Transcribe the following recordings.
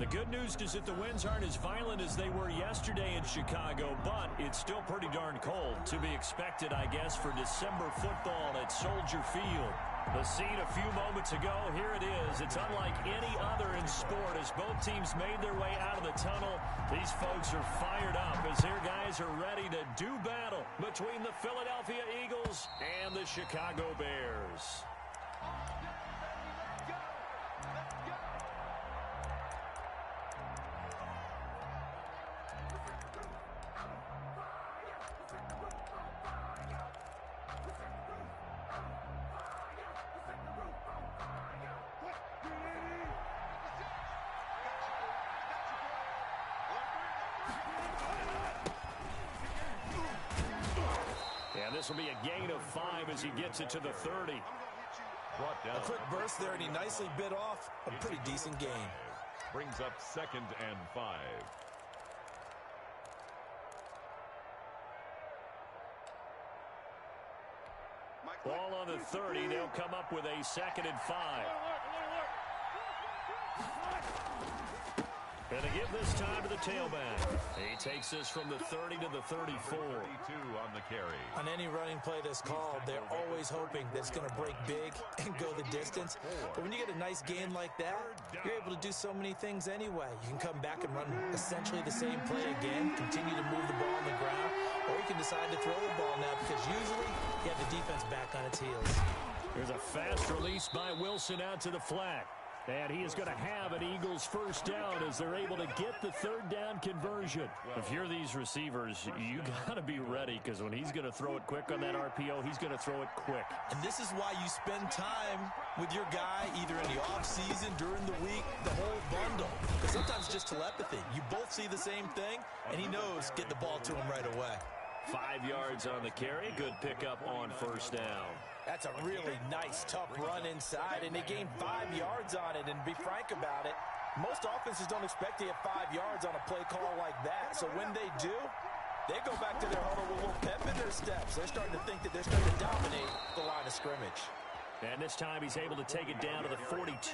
The good news is that the winds aren't as violent as they were yesterday in Chicago, but it's still pretty darn cold. To be expected, I guess, for December football at Soldier Field. The scene a few moments ago, here it is. It's unlike any other in sport as both teams made their way out of the tunnel. These folks are fired up as their guys are ready to do battle between the Philadelphia Eagles and the Chicago Bears. This will be a gain of 5 as he gets it to the 30. A quick burst there, and he nicely bit off a pretty decent gain. Brings up 2nd and 5. Ball on the 30. They'll come up with a 2nd and 5. And to give this time to the tailback. He takes this from the 30 to the 34. 32 on the carry. On any running play that's called, they're always hoping that it's going to break big and go the distance. But when you get a nice gain like that, you're able to do so many things anyway. You can come back and run essentially the same play again, continue to move the ball on the ground, or you can decide to throw the ball now because usually you have the defense back on its heels. There's a fast release by Wilson out to the flat. And he is going to have an Eagles first down as they're able to get the 3rd down conversion. If you're these receivers, you got to be ready because when he's going to throw it quick on that RPO, he's going to throw it quick. And this is why you spend time with your guy either in the offseason, during the week, the whole bundle. Because sometimes just telepathy. You both see the same thing, and he knows get the ball to him right away. 5 yards on the carry. Good pickup on first down. That's a really nice, tough run inside, and they gained 5 yards on it. And to be frank about it, most offenses don't expect to get 5 yards on a play call like that. So when they do, they go back to their huddle with a little pep in their steps. They're starting to think that they're starting to dominate the line of scrimmage. And this time he's able to take it down to the 42.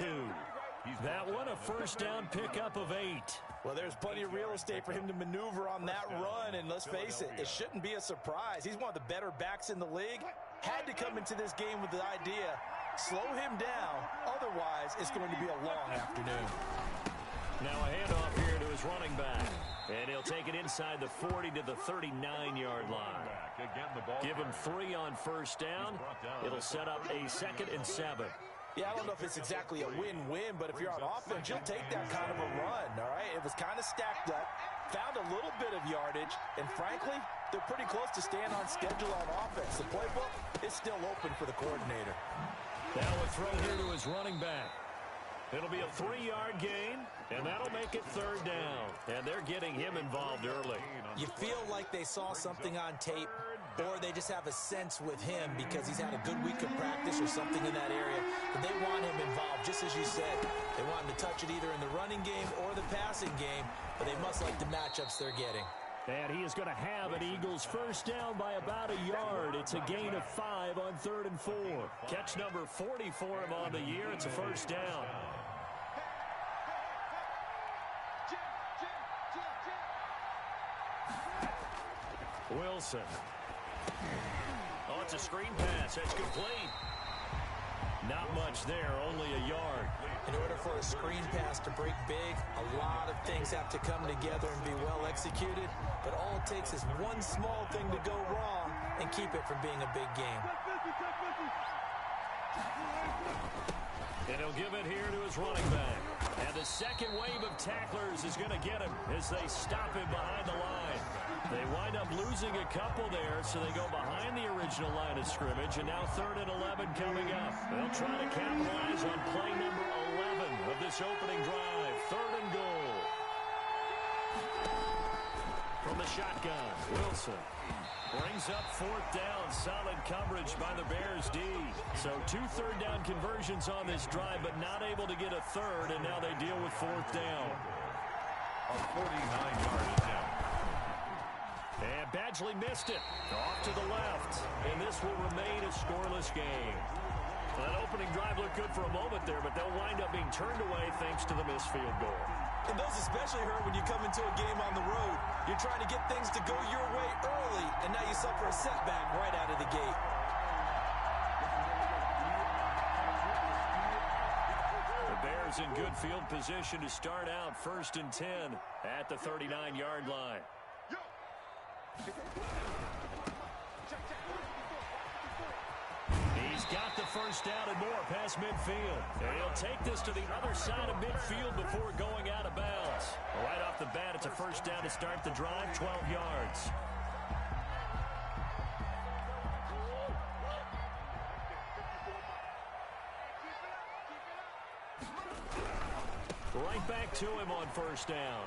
That one a first down pickup of 8. Well, there's plenty of real estate for him to maneuver on that run, and let's face it, it shouldn't be a surprise. He's one of the better backs in the league. Had to come into this game with the idea, slow him down, otherwise it's going to be a long afternoon. Now a handoff here to his running back, and he'll take it inside the 40 to the 39-yard line. Give him 3 on first down. It'll set up a 2nd and 7. Yeah, I don't know if it's exactly a win-win, but if you're on offense, you'll take that kind of a run, all right? It was kind of stacked up, found a little bit of yardage, and frankly, they're pretty close to staying on schedule on offense. The playbook is still open for the coordinator. Now a throw here to his running back. It'll be a 3-yard gain, and that'll make it 3rd down. And they're getting him involved early. You feel like they saw something on tape, or they just have a sense with him because he's had a good week of practice or something in that area. But they want him involved, just as you said. They want him to touch it either in the running game or the passing game, but they must like the matchups they're getting. And he is going to have an Eagles first down by about a yard. It's a gain of 5 on 3rd and 4. Catch number 40 for him on the year. It's a first down. Wilson. Oh, it's a screen pass. That's complete. Not much there, only a yard. In order for a screen pass to break big, a lot of things have to come together and be well executed. But all it takes is one small thing to go wrong and keep it from being a big game. And he'll give it here to his running back. And the second wave of tacklers is going to get him as they stop him behind the line. They wind up losing a couple there, so they go behind the original line of scrimmage, and now 3rd and 11 coming up. They'll try to capitalize on play number 11 of this opening drive. 3rd and goal. From the shotgun, Wilson brings up 4th down. Solid coverage by the Bears D. So 2 third-down conversions on this drive, but not able to get a 3rd, and now they deal with 4th down. A 49-yard attempt. And Badgley missed it. Off to the left. And this will remain a scoreless game. That opening drive looked good for a moment there, but they'll wind up being turned away thanks to the missed field goal. And those especially hurt when you come into a game on the road. You're trying to get things to go your way early, and now you suffer a setback right out of the gate. The Bears in good field position to start out 1st and 10 at the 39-yard line. He's got the first down and more past midfield. And he'll take this to the other side of midfield before going out of bounds. Right off the bat, it's a first down to start the drive, 12 yards. Right back to him on first down.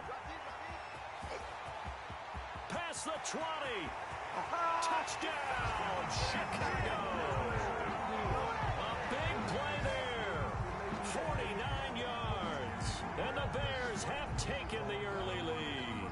Past the 20. Touchdown, Chicago. A big play there. 49 yards. And the Bears have taken the early lead.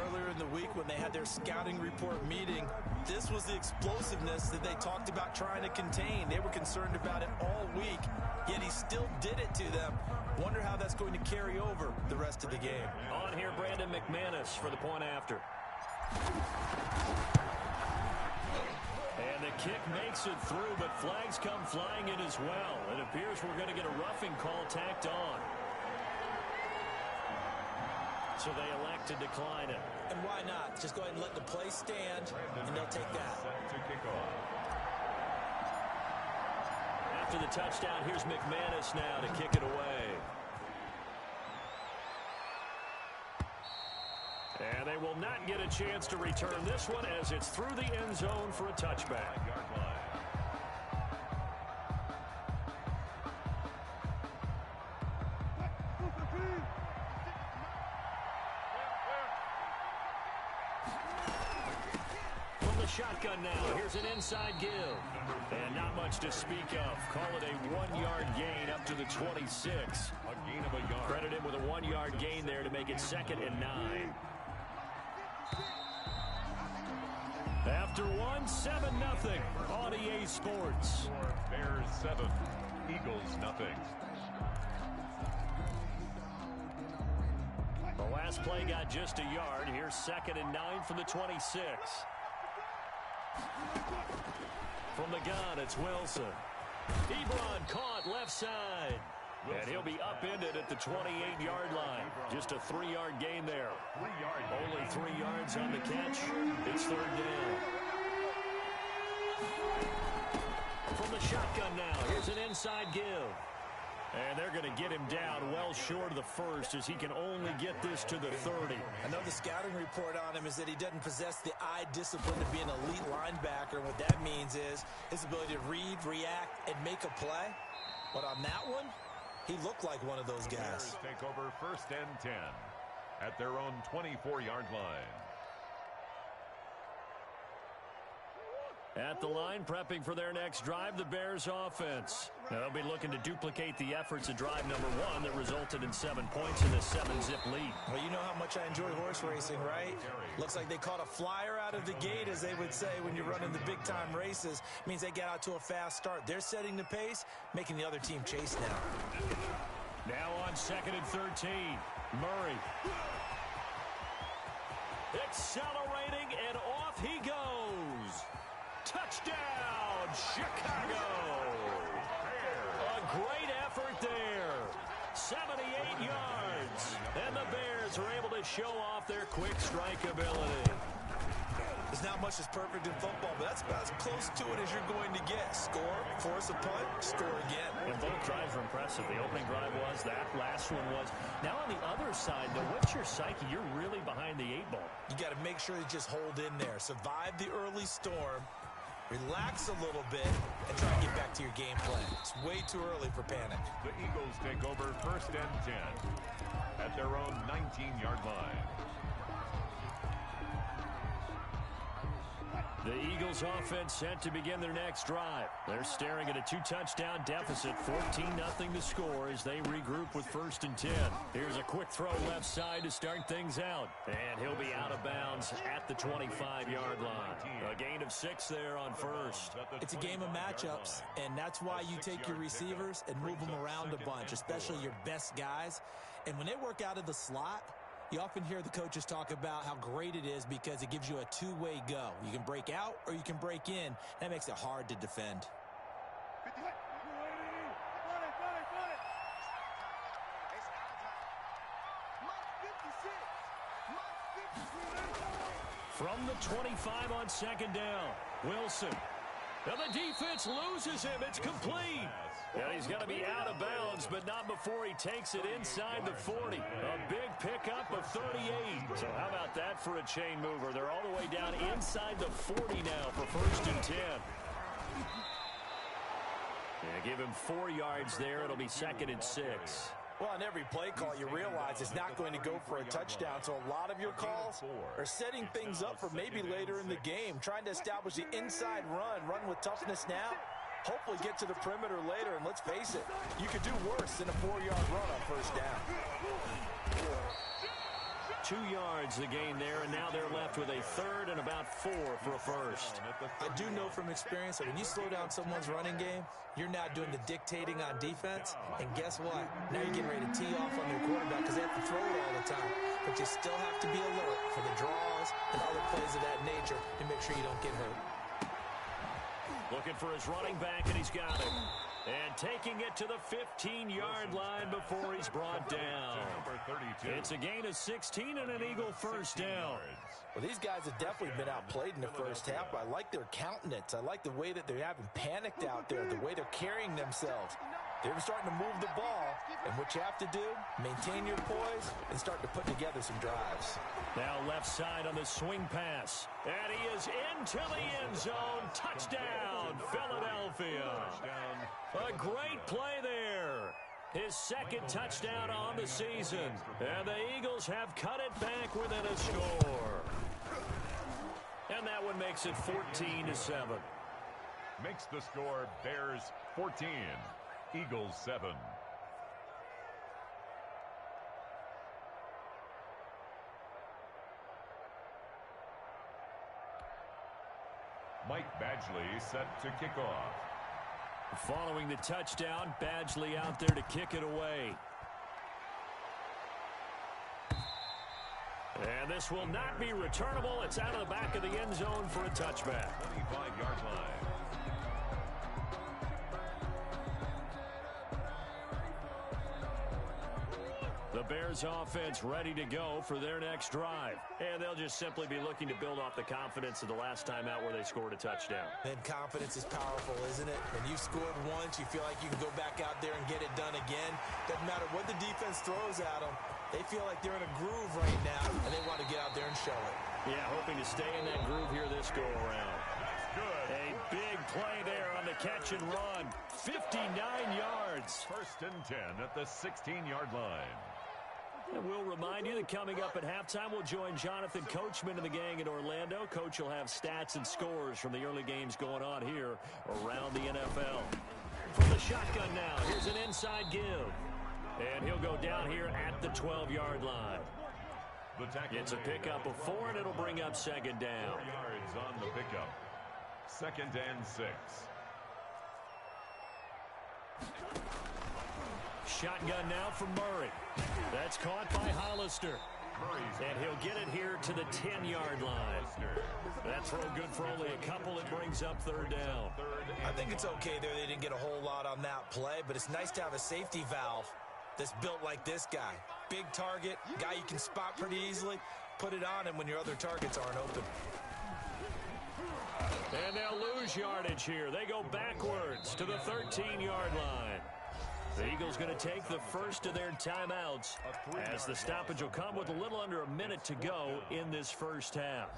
Earlier in the week when they had their scouting report meeting, this was the explosiveness that they talked about trying to contain. They were concerned about it all week, yet he still did it to them. Wonder how that's going to carry over the rest of the game. On here, Brandon McManus for the point after. And the kick makes it through, but flags come flying in as well. It appears we're going to get a roughing call tacked on. So they elect to decline it. And why not? Just go ahead and let the play stand, and they'll take that. After the touchdown, here's McManus now to kick it away. And they will not get a chance to return this one as it's through the end zone for a touchback. Shotgun now. Here's an inside give. And not much to speak of. Call it a 1-yard gain up to the 26. A gain of a yard. Credit him with a 1-yard gain there to make it 2nd and 9. After 7-0 on EA Sports. Bears 7, Eagles nothing. The last play got just a yard. Here's 2nd and 9 from the 26. From the gun, it's Wilson. Ebron caught left side. And he'll be upended at the 28-yard line. Just a 3-yard gain there. Only 3 yards on the catch. It's 3rd down. From the shotgun now, here's an inside give. And they're going to get him down well short of the 1st as he can only get this to the 30. I know the scouting report on him is that he doesn't possess the eye discipline to be an elite linebacker. And what that means is his ability to read, react, and make a play. But on that one, he looked like one of those guys. Bears take over 1st and 10 at their own 24-yard line. At the line, prepping for their next drive, the Bears offense. Now, they'll be looking to duplicate the efforts of drive number 1 that resulted in 7 points in a 7-zip lead. Well, you know how much I enjoy horse racing, right? Looks like they caught a flyer out of the gate, as they would say when you're running the big-time races. Means they get out to a fast start. They're setting the pace, making the other team chase now. Now on 2nd and 13, Murray. Accelerating, and off he goes. Touchdown, Chicago! A great effort there. 78 yards. And the Bears are able to show off their quick strike ability. There's not much that's perfect in football, but that's about as close to it as you're going to get. Score, force a punt, score again. And both drives were impressive. The opening drive was, that last one was. Now on the other side, though, what's your psyche? You're really behind the 8 ball. You got to make sure you just hold in there. Survive the early storm. Relax a little bit and try to get back to your game plan. It's way too early for panic. The Eagles take over 1st and 10 at their own 19-yard line. The Eagles offense set to begin their next drive. They're staring at a 2-touchdown deficit, 14-0 to score as they regroup with 1st and 10. Here's a quick throw left side to start things out. And he'll be out of bounds at the 25-yard line. A gain of 6 there on first. It's a game of matchups, and that's why you take your receivers and move them around a bunch, especially your best guys. And when they work out of the slot, you often hear the coaches talk about how great it is because it gives you a two-way go. You can break out or you can break in. That makes it hard to defend. From the 25 on 2nd down, Wilson. Now the defense loses him. It's complete. And he's going to be out of bounds, but not before he takes it inside the 40. A big pickup of 38. So how about that for a chain mover? They're all the way down inside the 40 now for 1st and 10. Yeah, give him 4 yards there. It'll be 2nd and 6. Well, on every play call, you realize it's not going to go for a touchdown. So a lot of your calls are setting things up for maybe later in the game, trying to establish the inside run with toughness now. Hopefully get to the perimeter later, and let's face it, you could do worse than a 4-yard run on 1st down. 2 yards the gain there, and now they're left with a 3rd and about 4 for a 1st. I do know from experience that when you slow down someone's running game, you're now doing the dictating on defense, and guess what? Now you're getting ready to tee off on their quarterback because they have to throw it all the time. But you still have to be alert for the draws and other plays of that nature to make sure you don't get hurt. Looking for his running back, and he's got it. And taking it to the 15-yard line before he's brought down. It's a gain of 16 and an Eagle 1st down. Well, these guys have definitely been outplayed in the 1st half, but I like their countenance. I like the way that they're having panicked out there, the way they're carrying themselves. They're starting to move the ball, and what you have to do, maintain your poise and start to put together some drives. Now left side on the swing pass, and he is into the end zone. Touchdown, Philadelphia. A great play there. His 2nd touchdown on the season, and the Eagles have cut it back within a score. And that one makes it 14-7. Makes the score Bears 14. Eagles 7. Mike Badgley set to kick off. Following the touchdown, Badgley out there to kick it away. And this will not be returnable. It's out of the back of the end zone for a touchback. 25-yard line. The Bears offense ready to go for their next drive. And they'll just simply be looking to build off the confidence of the last time out where they scored a touchdown. And confidence is powerful, isn't it? When you've scored once, you feel like you can go back out there and get it done again. Doesn't matter what the defense throws at them. They feel like they're in a groove right now, and they want to get out there and show it. Yeah, hoping to stay in that groove here this go-around. Good. A big play there on the catch and run. 59 yards. 1st and 10 at the 16-yard line. And we'll remind you that coming up at halftime, we'll join Jonathan Coachman and the gang in Orlando. Coach will have stats and scores from the early games going on here around the NFL. From the shotgun now, here's an inside give. And he'll go down here at the 12-yard line. It's a pickup of 4, and it'll bring up 2nd down. 4 yards on the pickup. 2nd and 6. Shotgun now from Murray. That's caught by Hollister. And he'll get it here to the 10-yard line. That throw good for only a couple. It brings up 3rd down. I think it's okay there. They didn't get a whole lot on that play, but it's nice to have a safety valve that's built like this guy. Big target, guy you can spot pretty easily. Put it on him when your other targets aren't open. And they'll lose yardage here. They go backwards to the 13-yard line. The Eagles going to take the first of their timeouts as the stoppage will come with a little under a minute to go in this 1st half.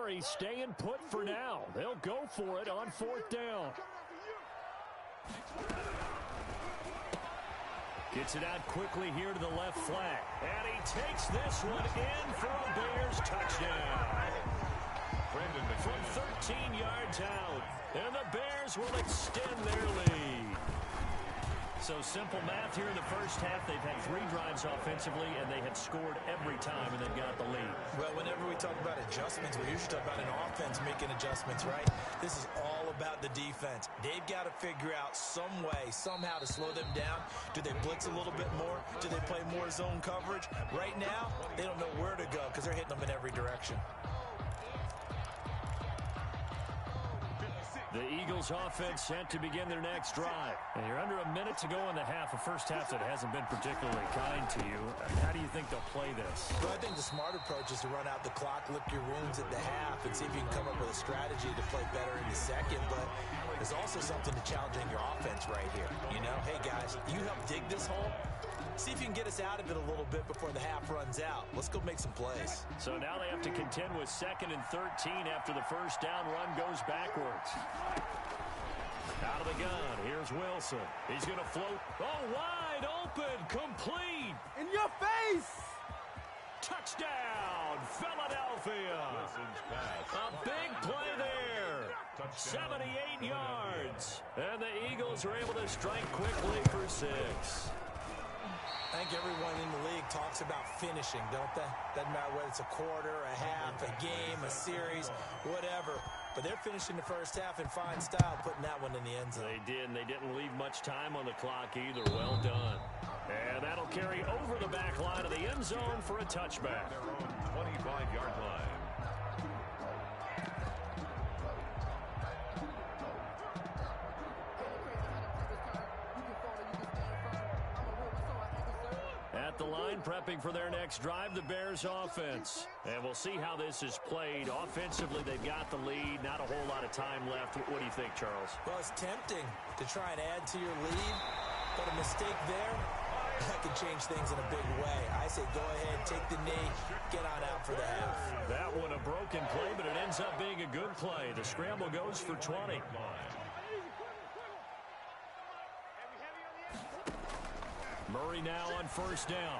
Missouri staying put for now. They'll go for it on 4th down. Gets it out quickly here to the left flat. And he takes this one in for a Bears touchdown. From 13 yards out. And the Bears will extend their lead. So simple math here in the first half. They've had 3 drives offensively, and they have scored every time, and they've got the lead. Well, whenever we talk about adjustments, we usually talk about an offense making adjustments, right? This is all about the defense. They've got to figure out some way, somehow to slow them down. Do they blitz a little bit more? Do they play more zone coverage? Right now, they don't know where to go because they're hitting them in every direction. The Eagles offense set to begin their next drive. And you're under a minute to go in the half, a first half that hasn't been particularly kind to you. How do you think they'll play this? Well, I think the smart approach is to run out the clock, lick your wounds at the half, and see if you can come up with a strategy to play better in the second. But there's also something to challenging your offense right here. You know, hey, guys, you help dig this hole. See if you can get us out of it a little bit before the half runs out. Let's go make some plays. So now they have to contend with 2nd and 13 after the first down run goes backwards. Out of the gun, here's Wilson. He's going to float. Oh, wide open, complete. In your face! Touchdown, Philadelphia. A big play there. 78 yards. And the Eagles are able to strike quickly for 6. I think everyone in the league talks about finishing, don't they? Doesn't matter whether it's a quarter, a half, a game, a series, whatever. But they're finishing the first half in fine style, putting that one in the end zone. They did, and they didn't leave much time on the clock either. Well done. And that'll carry over the back line of the end zone for a touchback. Their own 25-yard line. At the line, prepping for their next drive, the Bears offense. And we'll see how this is played. Offensively, they've got the lead. Not a whole lot of time left. What do you think, Charles? Well, it's tempting to try and add to your lead, but a mistake there, that could change things in a big way. I say go ahead, take the knee, get on out for the half. That one a broken play, but it ends up being a good play. The scramble goes for 20. Murray now on first down.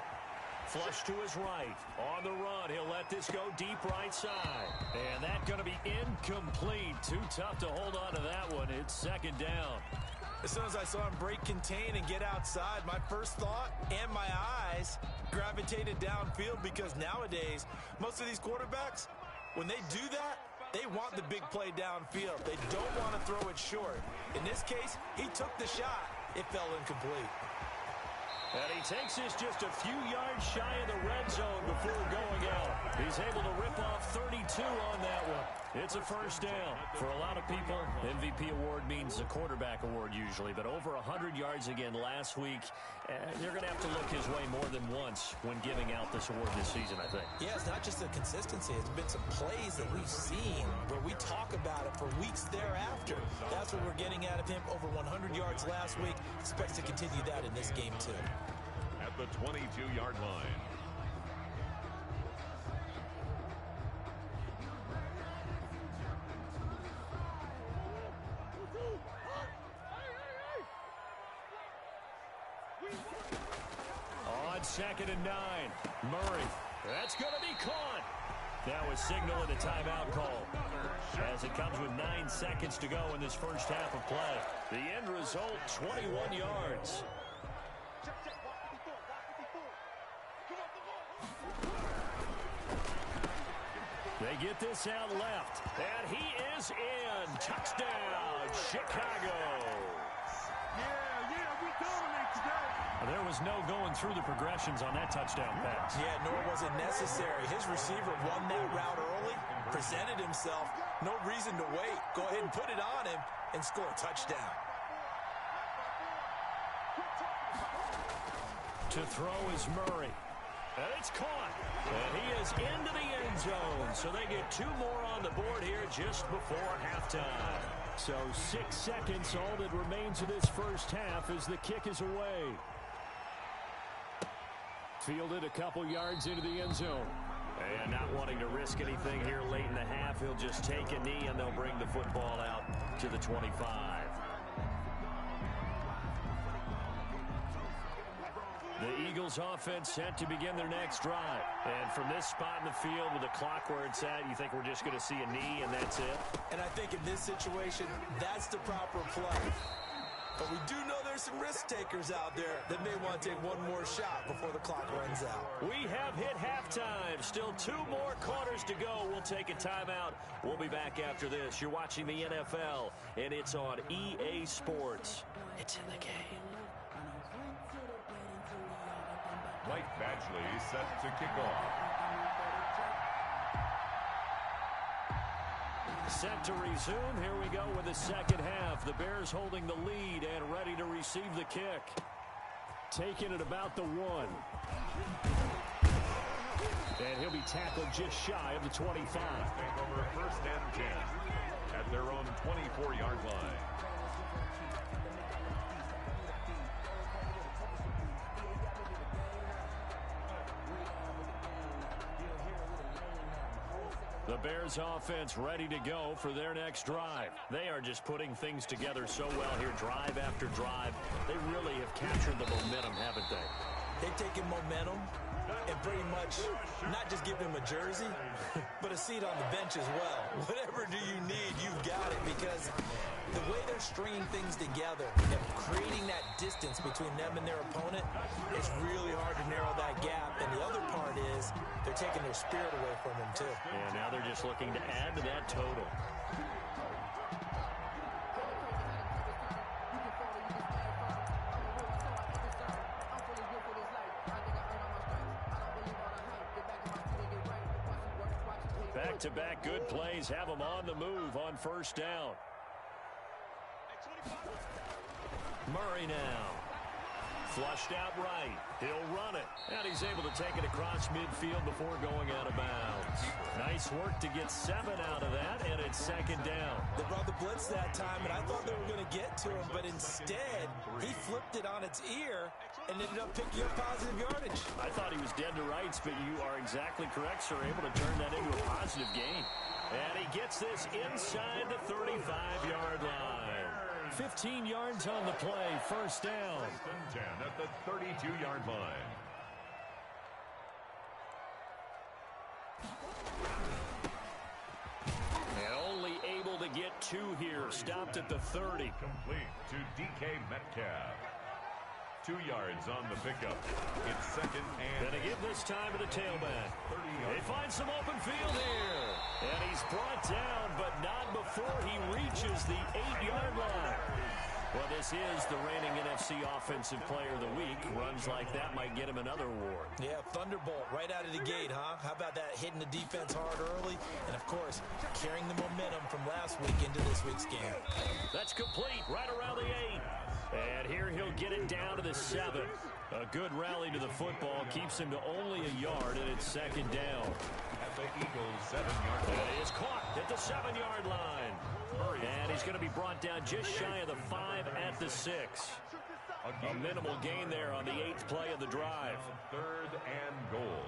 Flush to his right. On the run, he'll let this go deep right side. And that's going to be incomplete. Too tough to hold on to that one. It's 2nd down. As soon as I saw him break contain and get outside, my first thought and my eyes gravitated downfield, because nowadays, most of these quarterbacks, when they do that, they want the big play downfield. They don't want to throw it short. In this case, he took the shot. It fell incomplete. And he takes this just a few yards shy of the red zone before going out. He's able to rip off 32 on that one. It's a first down. For a lot of people, MVP award means the quarterback award usually, but over 100 yards again last week. They're going to have to look his way more than once when giving out this award this season, I think. Yeah, it's not just the consistency. It's been some plays that we've seen where we talk about it for weeks thereafter. That's what we're getting out of him. Over 100 yards last week. Expects to continue that in this game, too. At the 22-yard line. On 2nd and 9, Murray. That's going to be caught. That was signaling a timeout call, as it comes with 9 seconds to go in this first half of play. The end result, 21 yards. They get this out left, and he is in. Touchdown, Chicago. We dominate today. There was no going through the progressions on that touchdown pass. Yeah, nor was it necessary. His receiver won that route early, presented himself. No reason to wait. Go ahead and put it on him and score a touchdown. To throw is Murray. And it's caught. And he is into the end zone. So they get 2 more on the board here just before halftime. So 6 seconds, all that remains of this first half as the kick is away. Fielded a couple yards into the end zone. And not wanting to risk anything here late in the half, he'll just take a knee, and they'll bring the football out to the 25. The Eagles offense set to begin their next drive. And from this spot in the field with the clock where it's at, you think we're just going to see a knee and that's it? And I think in this situation, that's the proper play. But we do know there's some risk takers out there that may want to take one more shot before the clock runs out. We have hit halftime. Still 2 more quarters to go. We'll take a timeout. We'll be back after this. You're watching the NFL, and it's on EA Sports. It's in the game. Mike Badgley set to kick off. Set to resume. Here we go with the second half. The Bears holding the lead and ready to receive the kick. Taking it about the 1. And he'll be tackled just shy of the 25. Over 1st and 10 at their own 24-yard line. The Bears offense ready to go for their next drive. They are just putting things together so well here, drive after drive. They really have captured the momentum, haven't they? They've taken momentum and pretty much not just give him a jersey, but a seat on the bench as well. Whatever do you need, you've got it, because the way they're stringing things together and creating that distance between them and their opponent, it's really hard to narrow that gap. And the other part is they're taking their spirit away from them, too. And now they're just looking to add to that total. Back-to-back good plays have them on the move on 1st down. Murray now. Flushed out right. He'll run it. And he's able to take it across midfield before going out of bounds. Nice work to get 7 out of that, and it's 2nd down. They brought the blitz that time, and I thought they were going to get to him, but instead, he flipped it on its ear and ended up picking up positive yardage. I thought he was dead to rights, but you are exactly correct, sir. Able to turn that into a positive gain. And he gets this inside the 35-yard line. 15 yards on the play, 1st down. 1st and 10 at the 32-yard line. And only able to get 2 here. Stopped at the 30. Complete to DK Metcalf. 2 yards on the pickup. It's 2nd and... Gonna give this time to the tailback. They find some open field here. And he's brought down, but not before he reaches the 8-yard line. Well, this is the reigning NFC Offensive Player of the Week. Runs like that might get him another award. Yeah, thunderbolt right out of the gate, huh? How about that, hitting the defense hard early? And, of course, carrying the momentum from last week into this week's game. That's complete right around the 8. And here he'll get it down to the 7. A good rally to the football keeps him to only a yard, and it's 2nd down. At the Eagles' 7-yard line. And he is caught at the 7-yard line. And he's going to be brought down just shy of the 5 at the 6. A minimal gain there on the 8th play of the drive. 3rd and goal.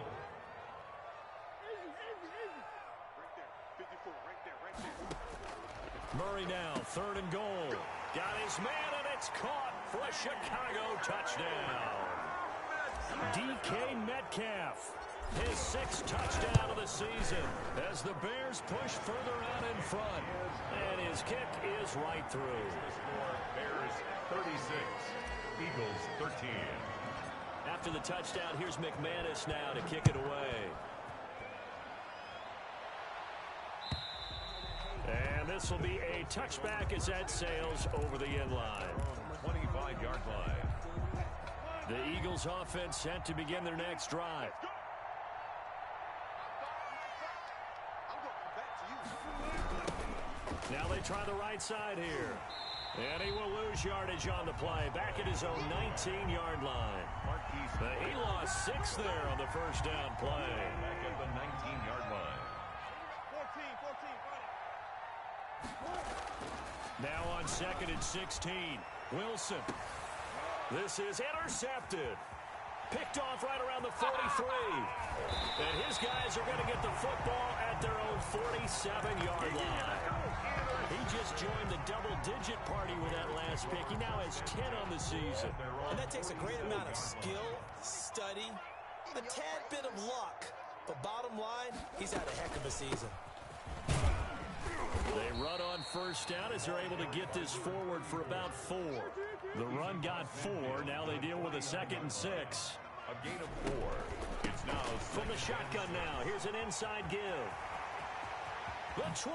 Murray now, 3rd and goal. Got his man, and it's caught for a Chicago touchdown. DK Metcalf, his 6th touchdown of the season as the Bears push further out in front. And his kick is right through. Bears 36, Eagles 13. After the touchdown, here's McManus now to kick it away. And this will be a touchback as that sails over the end line. 25-yard line. The Eagles offense set to begin their next drive. Now they try the right side here. And he will lose yardage on the play. Back at his own 19-yard line. He lost 6 there on the 1st down play. Back at the 19-yard line. Now on 2nd and 16. Wilson. This is intercepted. Picked off right around the 43. And his guys are going to get the football at their own 47-yard line. He just joined the double-digit party with that last pick. He now has 10 on the season. And that takes a great amount of skill, study, a tad bit of luck. But bottom line, he's had a heck of a season. They run on first down as they're able to get this forward for about 4. The run got 4. Now they deal with a 2nd and 6. A gain of 4. It's now from the shotgun now. Here's an inside give. The 20.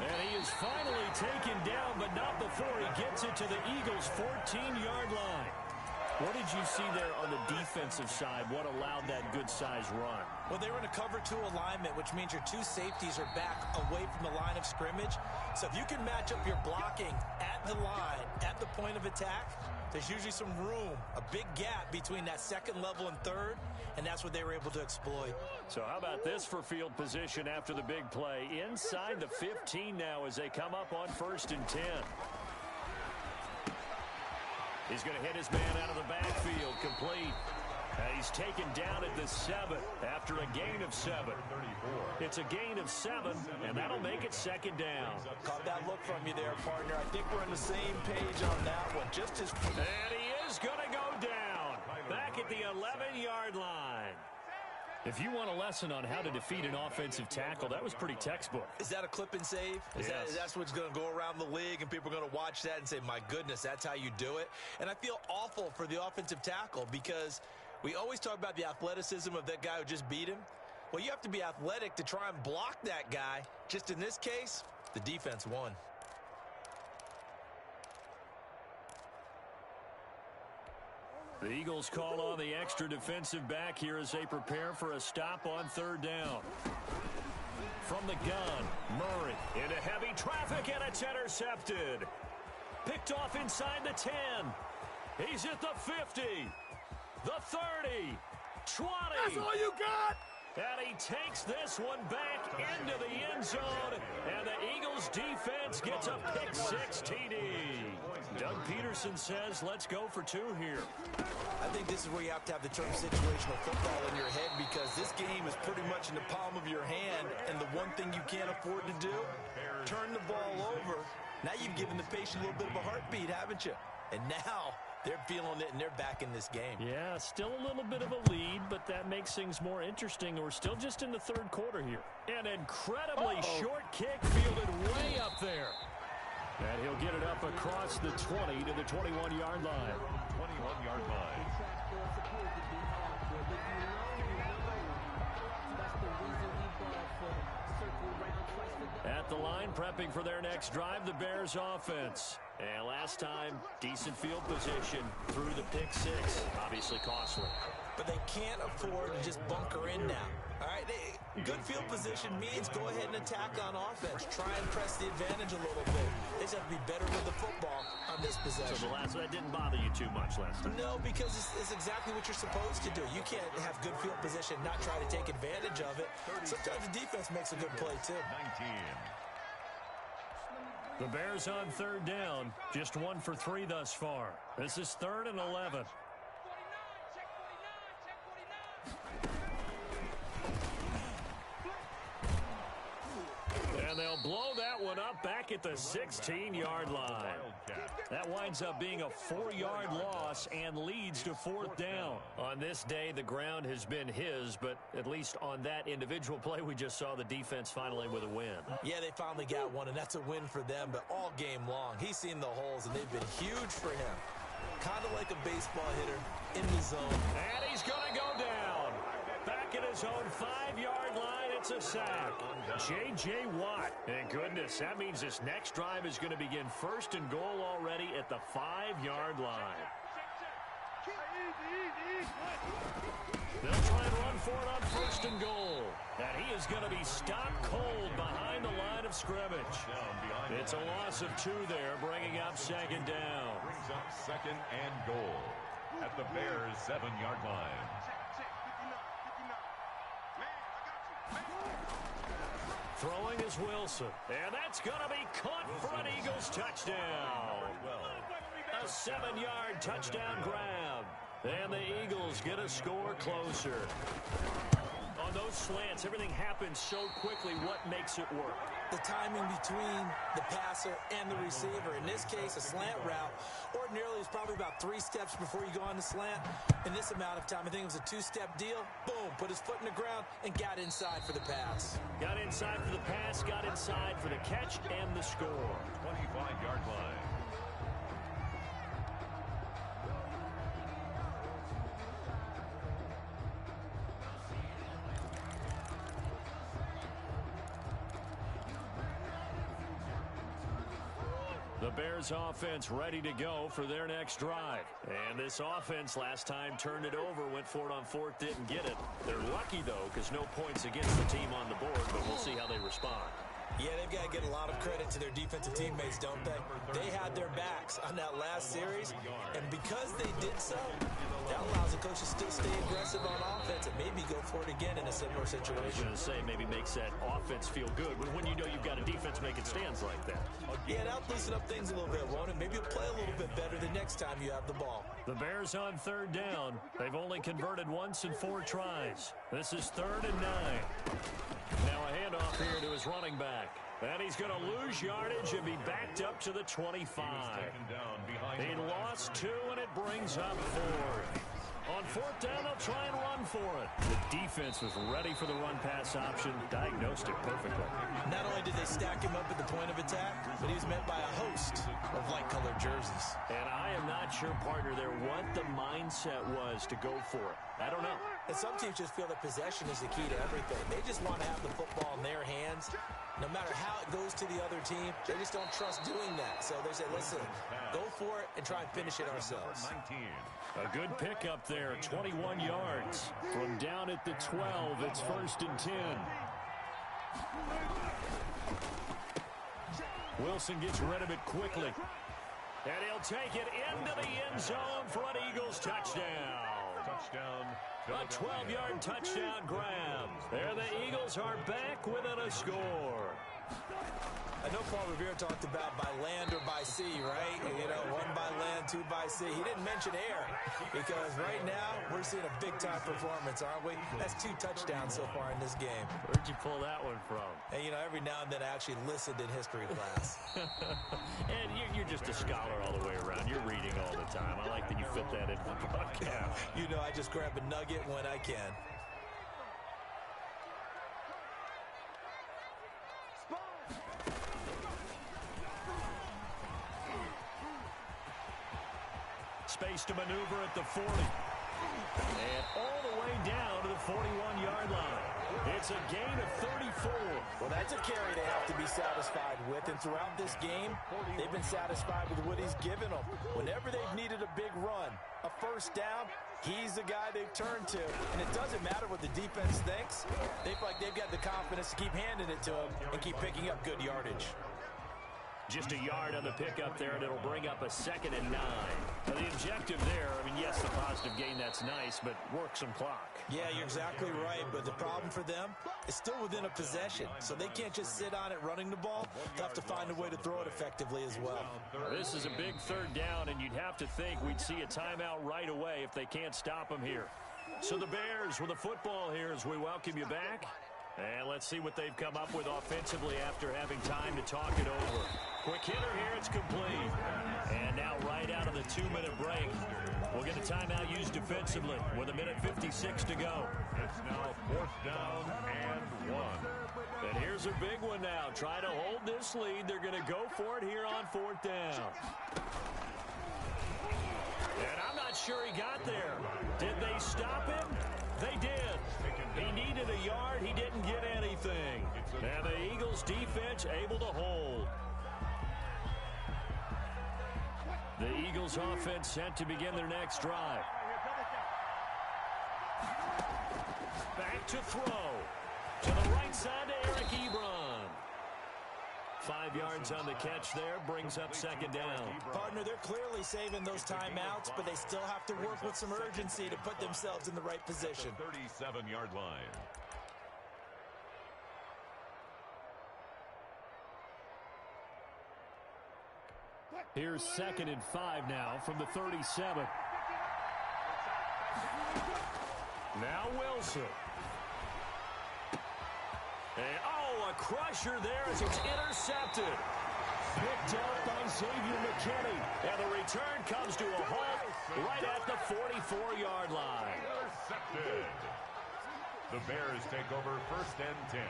And he is finally taken down, but not before he gets it to the Eagles' 14-yard line. What did you see there on the defensive side? What allowed that good-sized run? Well, they were in a cover 2 alignment, which means your 2 safeties are back away from the line of scrimmage. So if you can match up your blocking at the line, at the point of attack, there's usually some room, a big gap between that 2nd level and 3rd, and that's what they were able to exploit. So how about this for field position after the big play? Inside the 15 now as they come up on 1st and 10. He's going to hit his man out of the backfield, complete. And he's taken down at the 7 after a gain of 7. It's a gain of 7, and that'll make it 2nd down. Caught that look from you there, partner. I think we're on the same page on that one. Just as... And he is going to go down back at the 11-yard line. If you want a lesson on how to defeat an offensive tackle, that was pretty textbook. Is that a clip and save? That's what's going to go around the league, and people are going to watch that and say, my goodness, that's how you do it? And I feel awful for the offensive tackle because we always talk about the athleticism of that guy who just beat him. Well, you have to be athletic to try and block that guy. Just in this case, the defense won. The Eagles call on the extra defensive back here as they prepare for a stop on 3rd down. From the gun, Murray into heavy traffic, and it's intercepted. Picked off inside the 10. He's at the 50, the 30, 20. That's all you got? And he takes this one back into the end zone, and the Eagles defense gets a pick 6 TD. Doug Peterson says, let's go for 2 here. I think this is where you have to have the term situational football in your head because this game is pretty much in the palm of your hand, and the one thing you can't afford to do, turn the ball over. Now you've given the patient a little bit of a heartbeat, haven't you? And now they're feeling it, and they're back in this game. Yeah, still a little bit of a lead, but that makes things more interesting. We're still just in the 3rd quarter here. An incredibly short kick fielded way up there. And he'll get it up across the 20 to the 21-yard line. 21-yard line. At the line, prepping for their next drive, the Bears offense. And last time, decent field position through the pick 6. Obviously costly. But they can't afford to just bunker in now. All right, good field position means go ahead and attack on offense. Try and press the advantage a little bit. They just have to be better with the football on this possession. So that didn't bother you too much last time? No, because it's exactly what you're supposed to do. You can't have good field position, not try to take advantage of it. Sometimes the defense makes a good play, too. 19. The Bears on 3rd down, just 1 for 3 thus far. This is 3rd and 11. And they'll blow that one up back at the 16-yard line. That winds up being a 4-yard loss and leads to 4th down. On this day, the ground has been his, but at least on that individual play, we just saw the defense finally with a win. Yeah, they finally got one, and that's a win for them, but all game long, he's seen the holes, and they've been huge for him. Kind of like a baseball hitter in the zone. And he's going to go down. Back at his own 5-yard line, it's a sack. J.J. Watt. And goodness, that means this next drive is going to begin 1st and goal already at the 5-yard line. They'll try and run for it on 1st and goal. And he is going to be stopped cold behind the line of scrimmage. It's a loss of 2 there, bringing up 2nd down. Brings up 2nd and goal at the Bears' 7-yard line. Throwing is Wilson. And that's going to be caught for an Eagles touchdown. A 7-yard touchdown grab. And the Eagles get a score closer. On those slants, everything happens so quickly. What makes it work? The timing between the passer and the receiver. In this case, a slant route ordinarily is probably about 3 steps before you go on the slant. In this amount of time, I think it was a 2-step deal. Boom, put his foot in the ground and got inside for the pass. Got inside for the pass, got inside for the catch, and the score. 25-yard line. The Bears offense ready to go for their next drive. And this offense last time turned it over, went for it on 4th, didn't get it. They're lucky, though, because no points against the team on the board, but we'll see how they respond. Yeah, they've got to get a lot of credit to their defensive teammates, don't they? They had their backs on that last series, and because they did so, that allows the coach to still stay aggressive on offense and maybe go for it again in a similar situation. I was going to say, maybe makes that offense feel good, but when you know you've got a defense making stands like that. Yeah, that'll loosen up things a little bit, won't it? Maybe you'll play a little bit better the next time you have the ball. The Bears on 3rd down. They've only converted once in 4 tries. This is 3rd and 9. Now a handoff here to his running back. And he's going to lose yardage and be backed up to the 25. He lost 2, and it brings up 4. On 4th down, they'll try and run for it. The defense was ready for the run-pass option, diagnosed it perfectly. Not only did they stack him up at the point of attack, but he was met by a host of light-colored jerseys. And I am not sure, partner, there what the mindset was to go for it. I don't know. And some teams just feel that possession is the key to everything. They just want to have the football in their hands. No matter how it goes to the other team, they just don't trust doing that. So they say, listen, go for it and try and finish it ourselves. A good pickup there, 21 yards. From down at the 12, it's 1st and 10. Wilson gets rid of it quickly. And he'll take it into the end zone for an Eagles touchdown. A 12-yard touchdown grab. There the Eagles are back within a score. I know Paul Revere talked about by land or by sea, right? You know, 1 by land, 2 by sea. He didn't mention air because right now we're seeing a big-time performance, aren't we? That's 2 touchdowns so far in this game. Where'd you pull that one from? And, you know, every now and then I actually listened in history class. And you're just a scholar all the way around. You're reading all the time. I like that you fit that in the broadcast. You know, I just grab a nugget when I can. Space to maneuver at the 40. And all the way down to the 41-yard line. It's a gain of 34. Well, that's a carry they have to be satisfied with. And throughout this game, they've been satisfied with what he's given them. Whenever they've needed a big run, a 1st down, he's the guy they've turned to. And it doesn't matter what the defense thinks. They feel like they've got the confidence to keep handing it to him and keep picking up good yardage. Just a yard on the pickup there, and it'll bring up a 2nd and 9. Now, the objective there, I mean, yes, the positive gain, that's nice, but work some clock. Yeah, you're exactly right, but the problem for them is still within a possession, so they can't just sit on it running the ball. They'll have to find a way to throw it effectively as well. Now, this is a big 3rd down, and you'd have to think we'd see a timeout right away if they can't stop them here. So the Bears with the football here as we welcome you back. And let's see what they've come up with offensively after having time to talk it over. Quick hitter here, it's complete. And now right out of the 2-minute break, we'll get a timeout used defensively with 1:56 to go. It's now 4th down and 1. And here's a big one now. Try to hold this lead. They're going to go for it here on 4th down. And I'm not sure he got there. Did they stop him? They did. He needed a yard. He didn't get anything. Now the Eagles defense able to hold. The Eagles offense set to begin their next drive. Back to throw. To the right side to Eric Ebron. 5 yards on the catch there, brings up 2nd down. Partner, they're clearly saving those timeouts, but they still have to work with some urgency to put themselves in the right position. 37-yard line. Here's 2nd and 5 now from the 37. Now Wilson. And, a crusher there as it's intercepted. Picked up by Xavier McKinney. And the return comes to a halt right at the 44-yard line. Intercepted. The Bears take over 1st and 10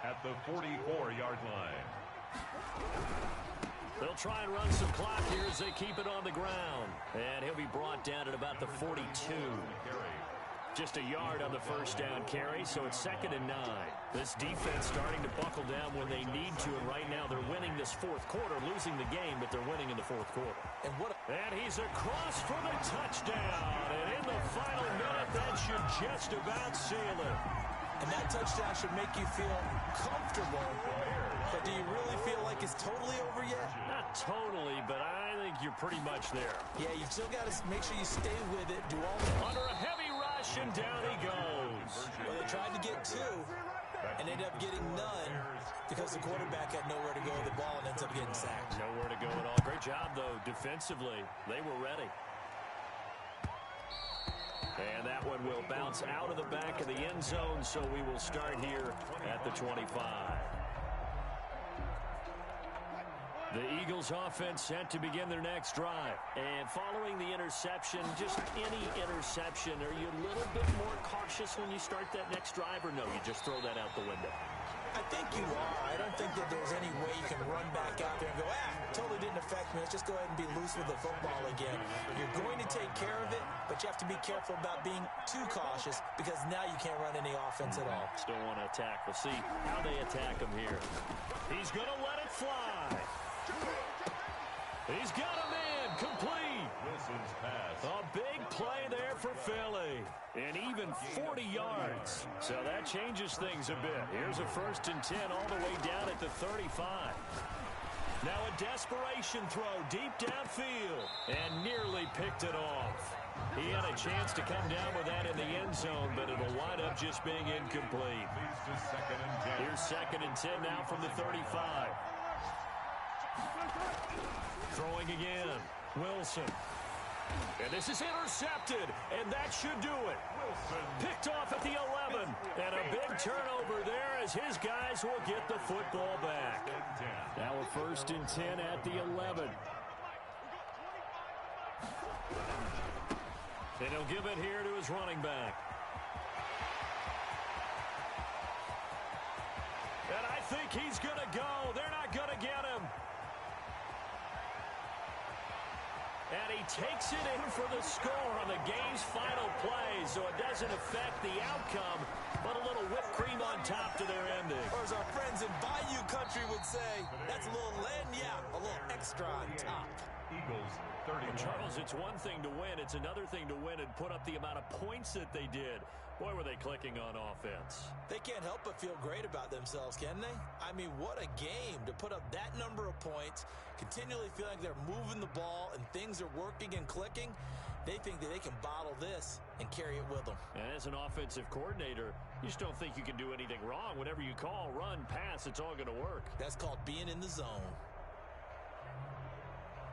at the 44-yard line. They'll try and run some clock here as they keep it on the ground. And he'll be brought down at about the 42. Just a yard on the first down carry, so it's 2nd and 9. This defense starting to buckle down when they need to, and right now they're winning this fourth quarter, losing the game, but they're winning in the fourth quarter. And he's across for the touchdown, and in the final minute, that should just about seal it. And that touchdown should make you feel comfortable. But do you really feel like it's totally over yet? Not totally, but I think you're pretty much there. Yeah, you've still got to make sure you stay with it. Do all the... Under a heavy rush, and down he goes. Well, they tried to get 2 and ended up getting none because the quarterback had nowhere to go with the ball and ends up getting sacked. Nowhere to go at all. Great job, though, defensively. They were ready. And that one will bounce out of the back of the end zone, so we will start here at the 25. The Eagles offense set to begin their next drive. And following the interception, just any interception, are you a little bit more cautious when you start that next drive, or no, you just throw that out the window? I think you are. I don't think that there's any way you can run back out there and go, totally didn't affect me. Let's just go ahead and be loose with the football again. You're going to take care of it, but you have to be careful about being too cautious because now you can't run any offense at all. Still want to attack. We'll see how they attack him here. He's going to let it fly. He's got him in. Complete. Wilson's pass. A big play there for Philly. And even 40 yards. So that changes things a bit. Here's a 1st and 10 all the way down at the 35. Now a desperation throw deep downfield. And nearly picked it off. He had a chance to come down with that in the end zone, but it'll wind up just being incomplete. Here's 2nd and 10 now from the 35. Throwing again. Wilson. And this is intercepted, and that should do it. Picked off at the 11. And a big turnover there as his guys will get the football back. Now a 1st and 10 at the 11. And he'll give it here to his running back. And I think he's going to go. They're not going to get him. And he takes it in for the score on the game's final play, so it doesn't affect the outcome, but a little whipped cream on top to their ending. Or as our friends in Bayou Country would say, that's a little lagniappe, a little extra on top. Eagles 31. Charles, it's one thing to win. It's another thing to win and put up the amount of points that they did. Boy, were they clicking on offense. They can't help but feel great about themselves, can they? I mean, what a game to put up that number of points, continually feeling like they're moving the ball and things are working and clicking. They think that they can bottle this and carry it with them. And as an offensive coordinator, you just don't think you can do anything wrong. Whatever you call, run, pass, it's all going to work. That's called being in the zone.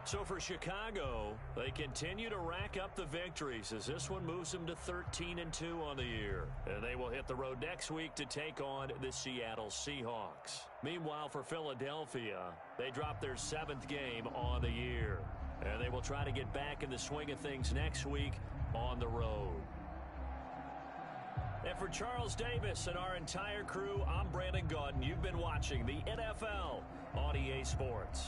So for Chicago, they continue to rack up the victories as this one moves them to 13-2 on the year. And they will hit the road next week to take on the Seattle Seahawks. Meanwhile, for Philadelphia, they dropped their 7th game on the year. And they will try to get back in the swing of things next week on the road. And for Charles Davis and our entire crew, I'm Brandon Gaudin. You've been watching the NFL on EA Sports.